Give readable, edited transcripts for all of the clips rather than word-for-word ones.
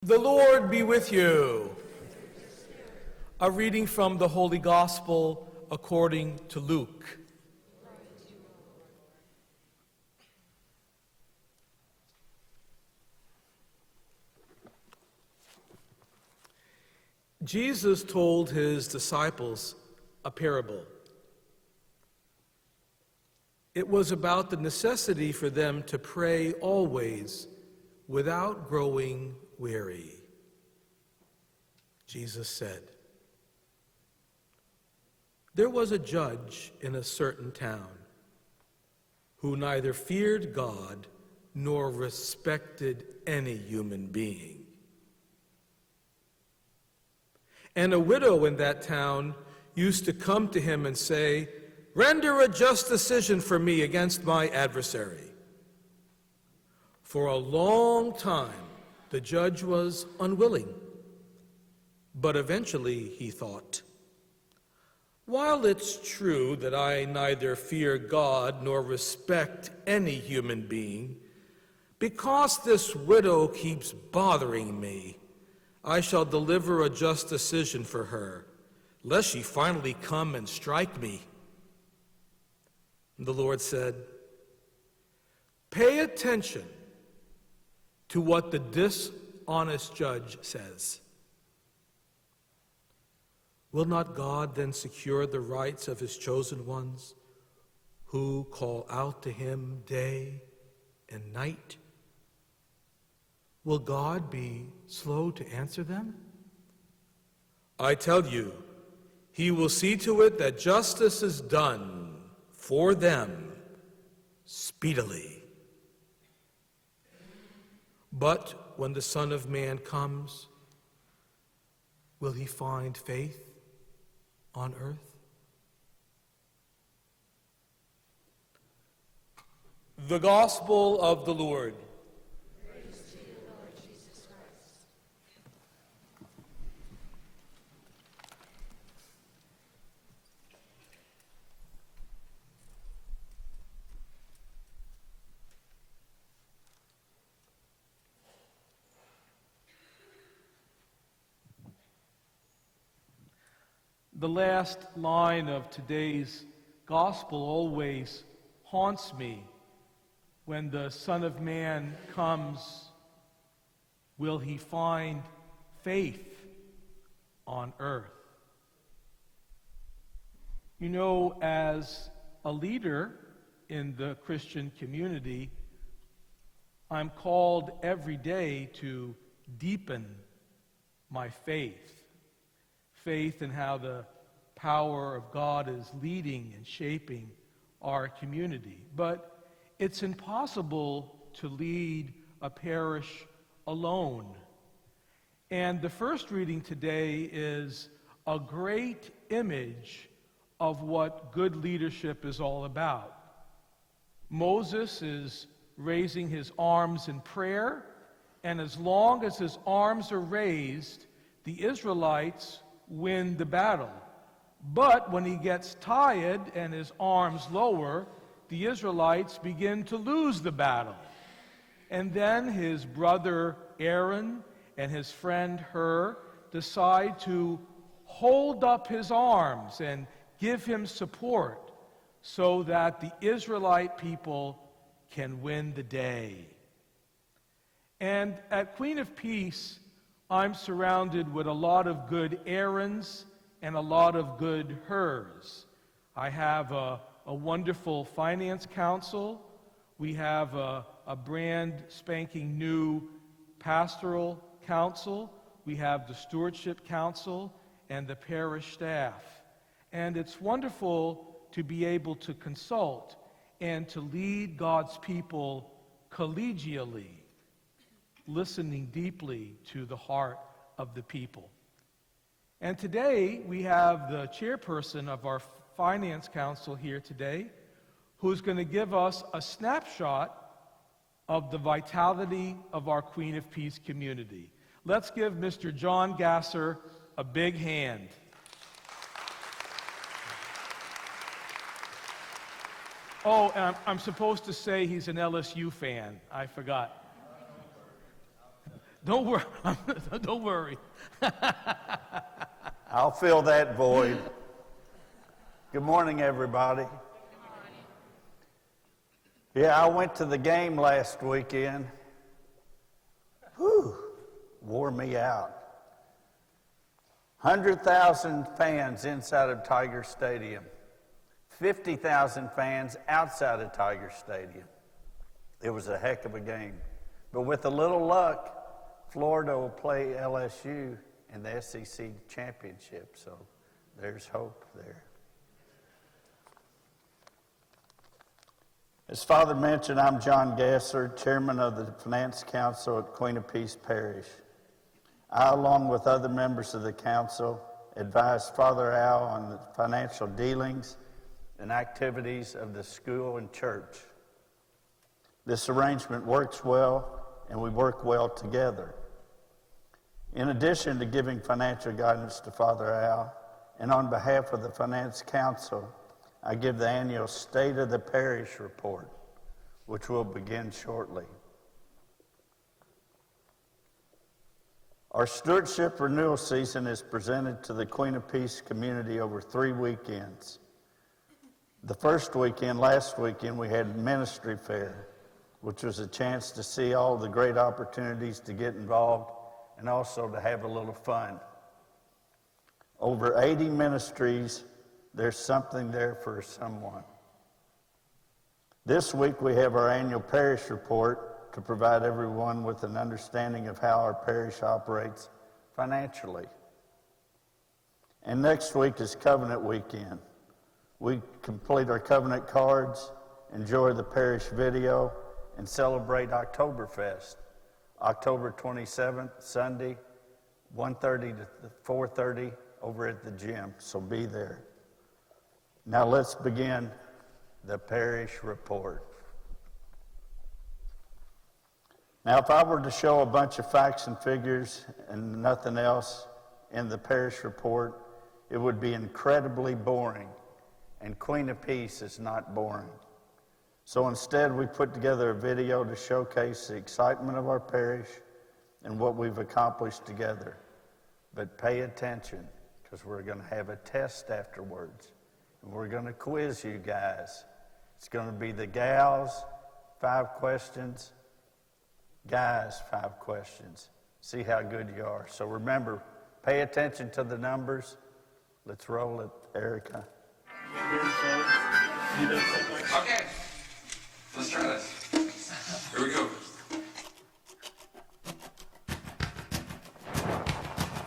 The Lord be with you. A reading from the Holy Gospel according to Luke. Jesus told his disciples a parable. It was about the necessity for them to pray always without growing weary. Jesus said, "There was a judge in a certain town who neither feared God nor respected any human being. And a widow in that town used to come to him and say, 'Render a just decision for me against my adversary.' For a long time, the judge was unwilling. But eventually he thought, 'While it's true that I neither fear God nor respect any human being, because this widow keeps bothering me, I shall deliver a just decision for her, lest she finally come and strike me.' The Lord said, 'Pay attention to what the dishonest judge says. Will not God then secure the rights of his chosen ones who call out to him day and night? Will God be slow to answer them? I tell you, he will see to it that justice is done for them speedily. But when the Son of Man comes, will he find faith on earth?" The Gospel of the Lord. Praise to you, Lord Jesus Christ. The last line of today's gospel always haunts me. When the Son of Man comes, will he find faith on earth? You know, as a leader in the Christian community, I'm called every day to deepen my faith. Faith in how the power of God is leading and shaping our community. But it's impossible to lead a parish alone. And the first reading today is a great image of what good leadership is all about. Moses is raising his arms in prayer, and as long as his arms are raised, the Israelites win the battle. But when he gets tired and his arms lower, the Israelites begin to lose the battle. And then his brother Aaron and his friend Hur decide to hold up his arms and give him support so that the Israelite people can win the day. And at Queen of Peace, I'm surrounded with a lot of good Aarons and a lot of good Hurs. I have a wonderful finance council. We have a brand spanking new pastoral council. We have the stewardship council and the parish staff. And it's wonderful to be able to consult and to lead God's people collegially, listening deeply to the heart of the people. And today we have the chairperson of our finance council here today, who's going to give us a snapshot of the vitality of our Queen of Peace community. Let's give Mr. John Gasser a big hand. Oh, and I'm supposed to say he's an LSU fan. I forgot. Don't worry. Don't worry. I'll fill that void. Good morning, everybody. Yeah, I went to the game last weekend. Whew, wore me out. 100,000 fans inside of Tiger Stadium. 50,000 fans outside of Tiger Stadium. It was a heck of a game. But with a little luck, Florida will play LSU in the SEC championship, so there's hope there. As Father mentioned, I'm John Gasser, Chairman of the Finance Council at Queen of Peace Parish. I, along with other members of the council, advise Father Al on the financial dealings and activities of the school and church. This arrangement works well, and we work well together. In addition to giving financial guidance to Father Al, and on behalf of the Finance Council, I give the annual State of the Parish report, which will begin shortly. Our stewardship renewal season is presented to the Queen of Peace community over 3 weekends. The first weekend, last weekend, we had Ministry Fair, which was a chance to see all the great opportunities to get involved and also to have a little fun. Over 80 ministries, there's something there for someone. This week we have our annual parish report to provide everyone with an understanding of how our parish operates financially. And next week is Covenant Weekend. We complete our covenant cards, enjoy the parish video, and celebrate Oktoberfest, October 27th, Sunday, 1:30 to 4:30 over at the gym, so be there. Now let's begin the parish report. Now, if I were to show a bunch of facts and figures and nothing else in the parish report, it would be incredibly boring, and Queen of Peace is not boring. So instead, we put together a video to showcase the excitement of our parish and what we've accomplished together. But pay attention, because we're going to have a test afterwards. And we're going to quiz you guys. It's going to be the gals, 5 questions, guys, 5 questions. See how good you are. So remember, pay attention to the numbers. Let's roll it, Erica. Okay, let's try this. Here we go.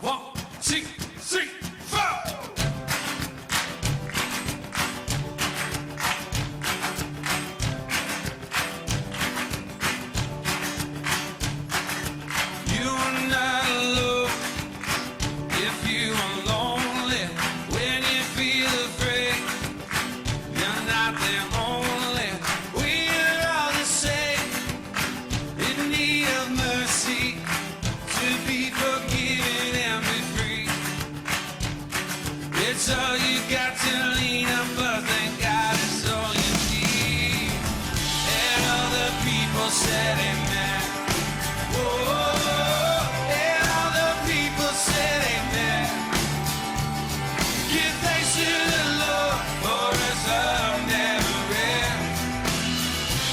1, 2, 3, 4. You are not alone if you are lonely. When you feel afraid, you're not the only. We are all the same, in need of mercy, to be forgiven and be free. It's all you got to lean on, but thank God it's all you need. And all the people said amen. Whoa, and all the people said amen. Give thanks to the Lord, for his love never ends.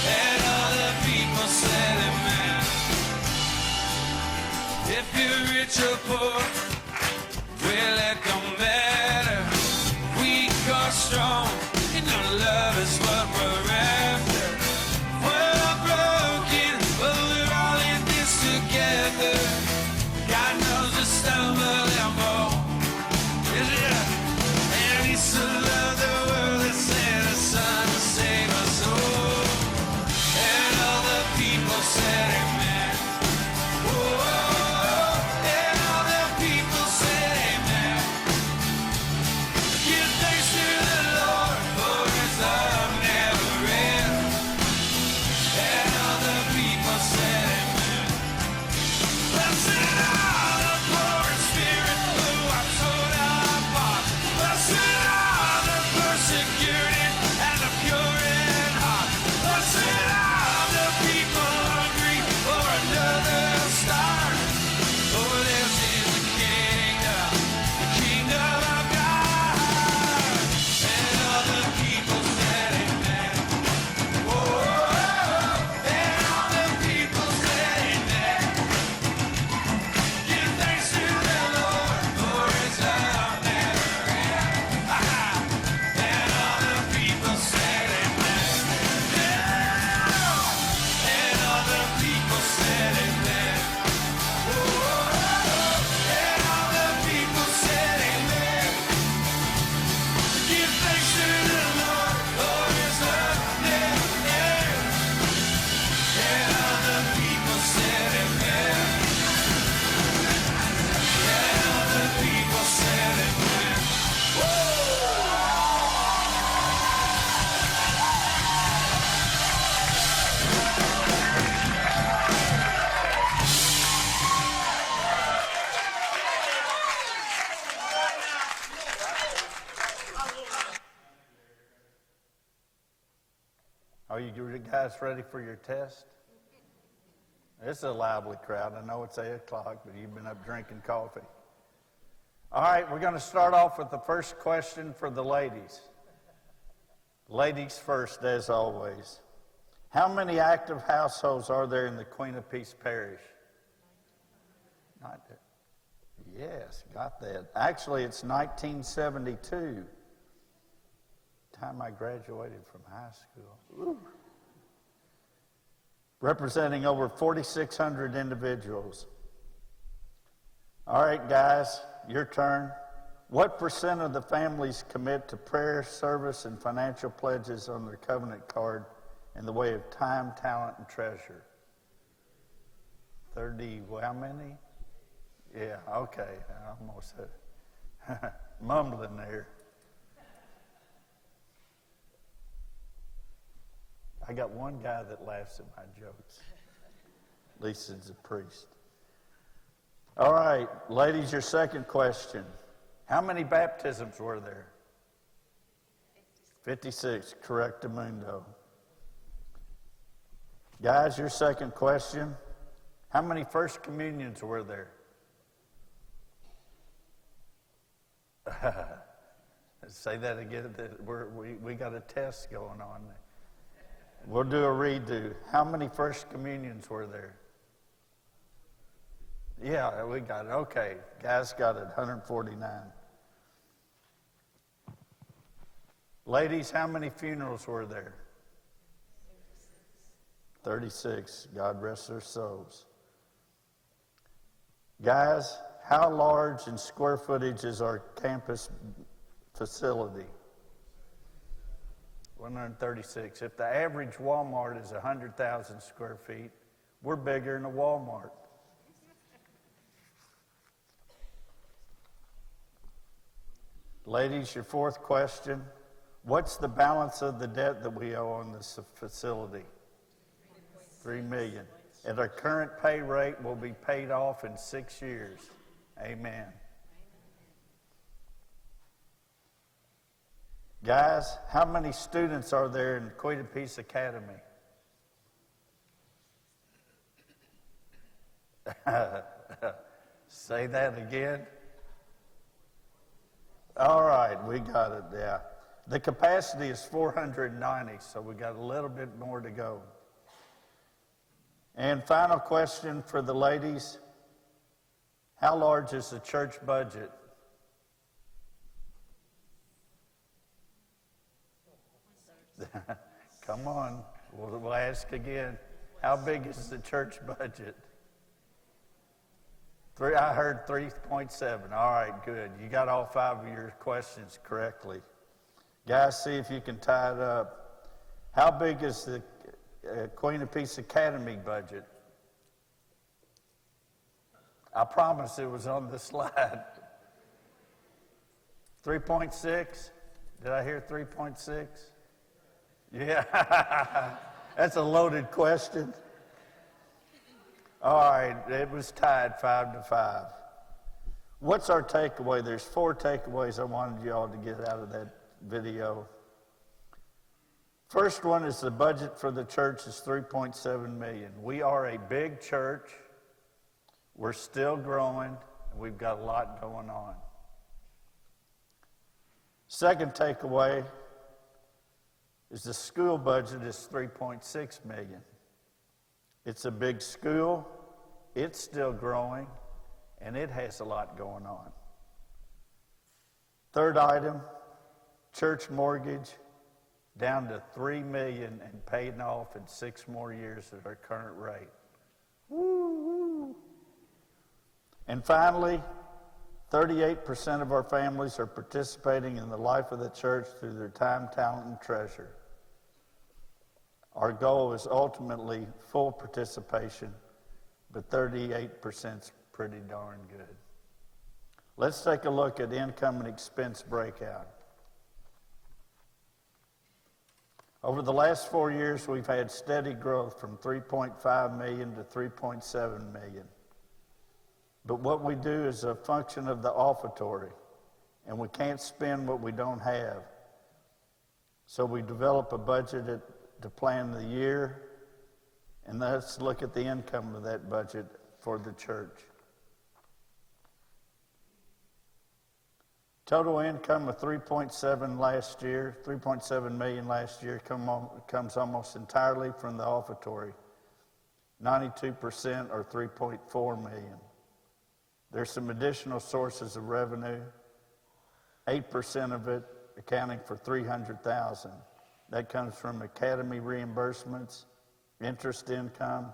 And all the people said amen. If you're rich or poor, well, it don't matter. Weak or strong, and your love is what we're after. We're all broken, but we're all in this together. God knows we stumble and fall. And he so loved the world that sent his son to save us all. And all the people said amen. Whoa, and all the people said amen. Are you guys ready for your test? It's a lively crowd. I know it's 8 o'clock, but you've been up drinking coffee. All right, we're going to start off with the first question for the ladies. Ladies first, as always. How many active households are there in the Queen of Peace Parish? Yes, got that. Actually, it's 1972. Time I graduated from high school. Ooh. Representing over 4,600 individuals. All right, guys, your turn. What percent of the families commit to prayer, service, and financial pledges on their covenant card in the way of time, talent, and treasure? 30, well, how many? Yeah, okay, I almost said mumbling there. I got one guy that laughs at my jokes. At least he's a priest. All right, ladies, your second question. How many baptisms were there? 56, correctamundo. Guys, your second question. How many first communions were there? Say that again. We got a test going on. We'll do a redo. How many first communions were there? Yeah, we got it. Okay, guys got it. 149. Ladies, how many funerals were there? 36. God rest their souls. Guys, how large in square footage is our campus facility? 136. If the average Walmart is 100,000 square feet, we're bigger than a Walmart. Ladies, your fourth question. What's the balance of the debt that we owe on this facility? $3 million. At our current pay rate, we'll be paid off in 6 years. Amen. Guys, how many students are there in Queen of Peace Academy? Say that again. All right, we got it, yeah. The capacity is 490, so we got a little bit more to go. And final question for the ladies. How large is the church budget? Come on, we'll ask again. How big is the church budget? I heard 3.7. All right, good. You got all 5 of your questions correctly. Guys, see if you can tie it up. How big is the Queen of Peace Academy budget? I promise it was on the slide. 3.6? Did I hear 3.6? Yeah, that's a loaded question. All right, it was tied 5-5. What's our takeaway? There's 4 takeaways I wanted you all to get out of that video. First one is the budget for the church is $3.7 million. We are a big church. We're still growing, and we've got a lot going on. Second takeaway is the school budget is $3.6 million. It's a big school, it's still growing, and it has a lot going on. Third item, church mortgage down to $3 million and paid off in 6 more years at our current rate. Woo-hoo. And finally, 38% of our families are participating in the life of the church through their time, talent, and treasure. Our goal is ultimately full participation, but 38% is pretty darn good. Let's take a look at income and expense breakout. Over the last 4 years, we've had steady growth from $3.5 million to $3.7 million. But what we do is a function of the offertory, and we can't spend what we don't have. So we develop a budget to plan the year, and let's look at the income of that budget for the church. Total income of 3.7 million last year comes almost entirely from the offertory, 92% or 3.4 million. There's some additional sources of revenue, 8% of it accounting for 300,000. That comes from academy reimbursements, interest income,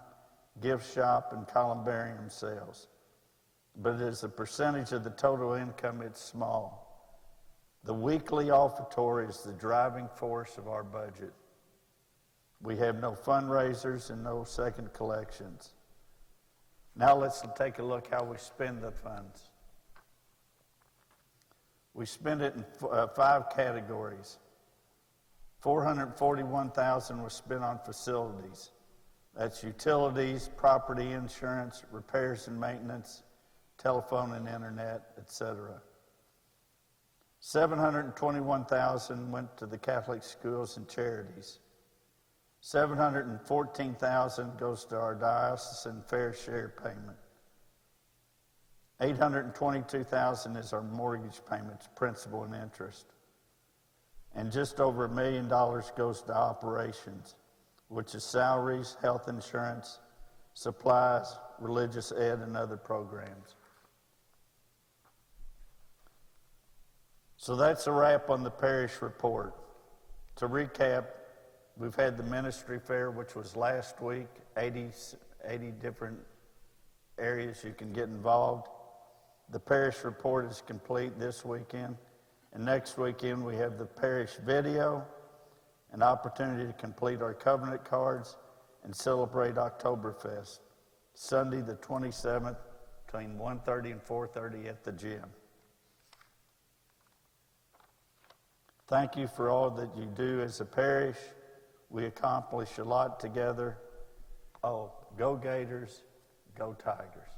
gift shop, and columbarium sales. But as a percentage of the total income, it's small. The weekly offertory is the driving force of our budget. We have no fundraisers and no second collections. Now let's take a look how we spend the funds. We spend it in 5 categories. $441,000 was spent on facilities. That's utilities, property insurance, repairs and maintenance, telephone and internet, etc. $721,000 went to the Catholic schools and charities. $714,000 goes to our diocesan fair share payment. $822,000 is our mortgage payments, principal and interest. And just over $1 million goes to operations, which is salaries, health insurance, supplies, religious ed, and other programs. So that's a wrap on the parish report. To recap, we've had the ministry fair, which was last week, 80 different areas you can get involved. The parish report is complete this weekend. And next weekend we have the parish video, an opportunity to complete our covenant cards and celebrate Oktoberfest, Sunday the 27th between 1:30 and 4:30 at the gym. Thank you for all that you do as a parish. We accomplish a lot together. Oh, go Gators, go Tigers.